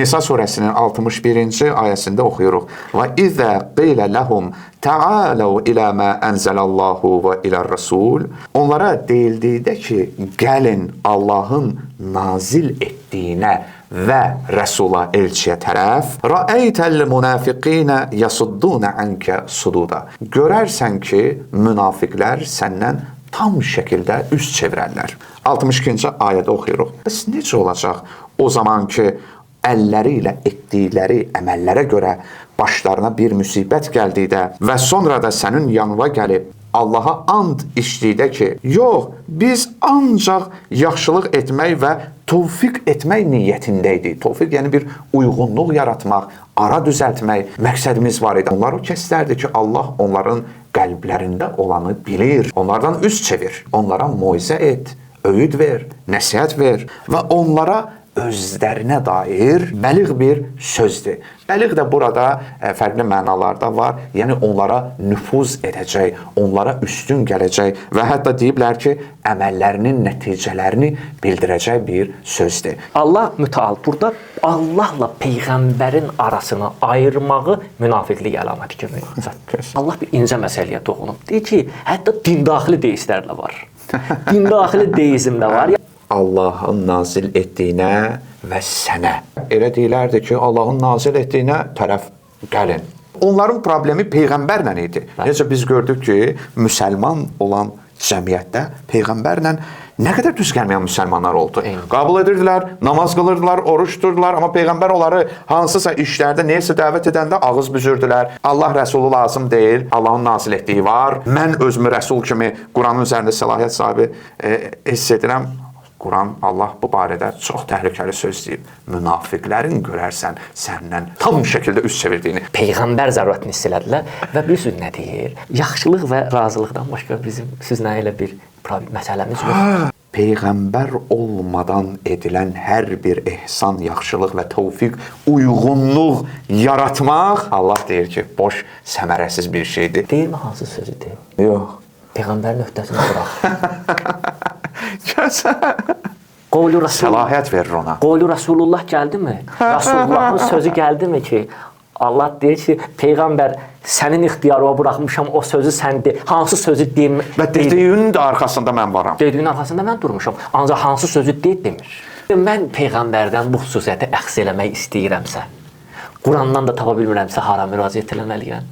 Nisa surəsinin 61-ci ayəsində oxuyuruq. Və izə qilə ləhum təaləv ilə mə ənzəlallahu və ilər-rəsul. Onlara deyildikdə ki, gəlin Allahın nazil etdiyinə və Rəsula, elçiyə tərəf, rəəytəl münafiqinə yasuddunə ənkə sududa. Görərsən ki, münafiqlər səndən tam şəkildə üz çevirərlər. 62-ci ayədə oxuyuruq. Bəs necə olacaq o zaman ki, əlləri ilə etdikləri əməllərə görə başlarına bir müsibət gəldikdə və sonra da sənin yanına gəlib Allaha and içdikdə ki, yox, biz ancaq yaxşılıq etmək və tövfiq etmək niyyətindəydik. Tövfiq yəni bir uyğunluq yaratmaq, ara düzəltmək məqsədimiz var idi. Onlar o kəslərdir ki, Allah onların qəlblərində olanı bilir. Onlardan üz çevir, onlara moizə et, öyüd ver, nəsihət ver və onlara özlərinə dair bəliğ bir sözdür. Bəliğ də burada fərqli mənalarda var. Yəni onlara nüfuz edəcək, onlara üstün gələcək və hətta deyiblər ki, əməllərinin nəticələrini bildirəcək bir sözdür. Allah mütəal burada Allahla peyğəmbərin arasını ayırmağı münafiqlik əlaməti kimi. Allah bir incə məsələyə toxunub. Deyir ki, hətta dindaxili deistlər də var. Dindaxili deizm də var. Allahın nazil etdiyinə və sənə. Elə deyilərdi ki, Allahın nazil etdiyinə tərəf gəlin. Onların problemi peyğəmbərlə idi. Necə biz gördük ki, müsəlman olan cəmiyyətdə peyğəmbərlə nə qədər düz gəlməyən müsəlmanlar oldu. Qəbul edirdilər, namaz qılırdılar, oruç tuturdular, amma peyğəmbər onları hansısa işlərdə, neysə dəvət edəndə ağız büzürdülər. Allah rəsulu lazım deyil, Allahın nazil etdiyi var. Mən özümü rəsul kimi Quranın üzərində səlahiyyət sahibi hiss edirəm. Quran, Allah bu barədə çox təhlükəli söz deyib. Münafiqlərin görərsən səndən tam şəkildə üz çevirdiyini. Peyğəmbər zərurətini hiss elədilər və bir söz nə deyir? Yaxşılıq və razılıqdan başqa bizim sizlə elə bir məsələmiz yox. Peyğəmbər olmadan edilən hər bir ehsan, yaxşılıq və tövfiq, uyğunluq yaratmaq, Allah deyir ki, boş, səmərəsiz bir şeydir. Deyilmi hansı sözü deyil? Yox. Peyğəmbərin öhdəsini burax. Səlahiyyət verir ona. Qovlu Rasulullah gəldimi? Rasulullahın sözü gəldimi ki, Allah deyir ki, Peyğəmbər sənin ixtiyarına buraxmışam, o sözü sən de, hansı sözü deyim? Və dediyinin də arxasında mən varam. Dediyinin arxasında mən durmuşam, ancaq hansı sözü deyil demir. Mən Peyğəmbərdən bu xüsusiyyəti əxs eləmək istəyirəmsə, Qurandan da tapa bilmirəmsə, hara müraciət eləməliyəm?